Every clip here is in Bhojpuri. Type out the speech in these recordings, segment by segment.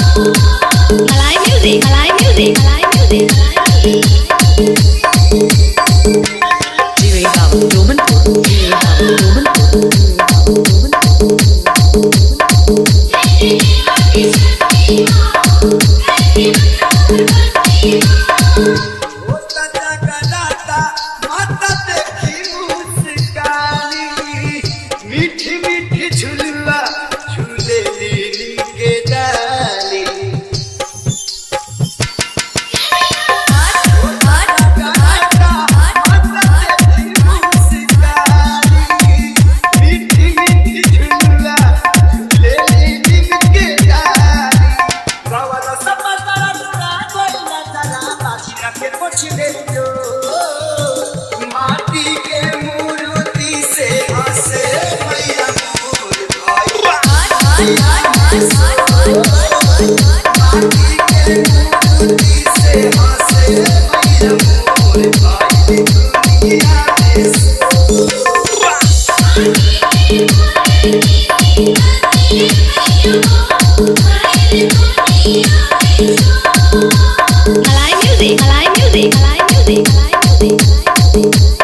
Malay music, Malay music, Malay music, Malay music. होता जगलाता माता देखी मुस्कानी मीठी मीठी झुलवा झूले लीली के डाली मीठी मीठी झुलवा झूले लीली के डाली रावण समाचार दुरा कोइला चला बाछिया के पोछले जो माटी के मूर्ति से हंसे मैया मोर भाई माटी के मूर्ति से हंसे मैया मोर भाई दुनिया में Malay music, Malay music, Malay music, Malay music.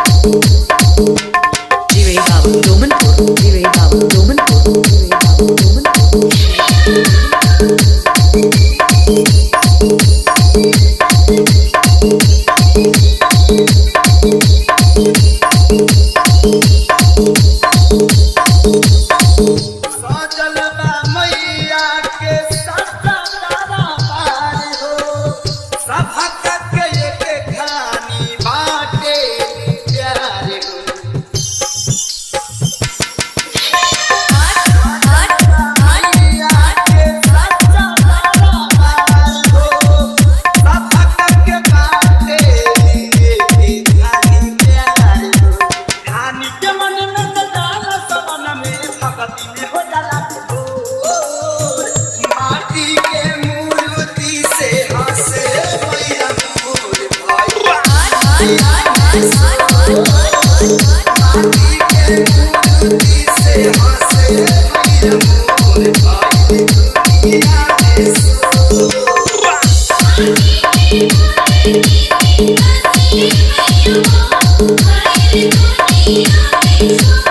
सजलवा मैया के सत्ता दरबार हो सभक के एक खानी बाटे प्यार हो मैया के सत्ता दरबार हो सभक के बाटे एक खानी प्यार हो खानी के मन में डाल सबन में भगती में हो जाला माटी के मूर्ति से हंसे मैया मोर भाई माटी के मूर्ति से हंसे मैया मोर भाई दुनिया में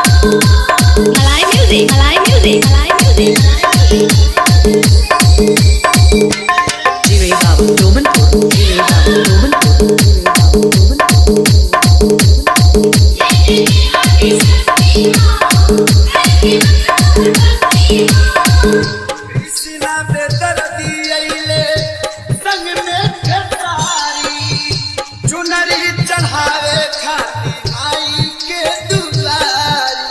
Malay music, Malay music, Malay music, Malay music. Krishna बेदर्दी अइले संग में खेसारी चुनरी चढ़ावे खातिर आई के दुलारी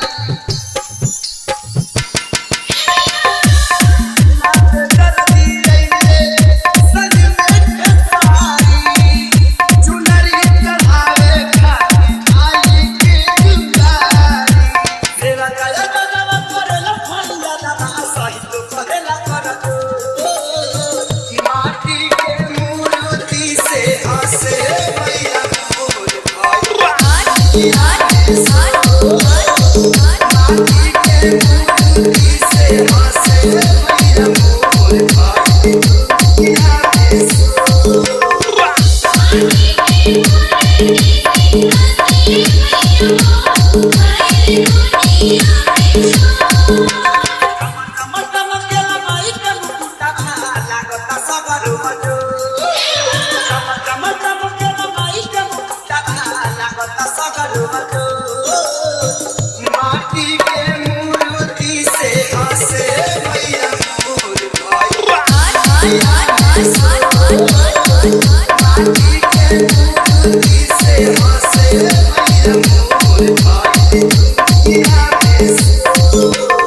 कृष्णा बेदर्दी अइले संग में खेसारी चुनरी चढ़ावे खातिर आई के दुलारी तेरा काया गजवा करला फंदा दादा सही तो कहेला करतो माटी के मूर्ति से हंसे मैया मोर भाई माटी के मूर्ति से हंसे मैया मोर भाई दुनिया में चमकेला माई के मुकुटा लागता सगरो मजो चमकेला माई के मुकुटा लागता सगरो मजो माटी के मूर्ति से हंसे मैया मोर भाई माटी के मूर्ति से हंसे मैया मोर भाई दुनिया में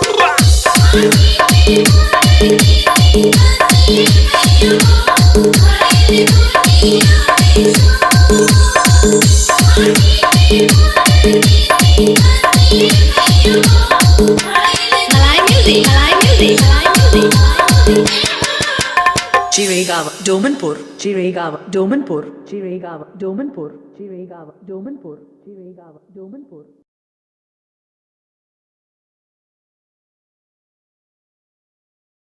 Malay music, Malay music, Malay music, Malay music. Jiregawa, Domanpur, Jiregawa, Domanpur, Jiregawa, Domanpur, Jiregawa, Domanpur, Jiregawa, Domanpur.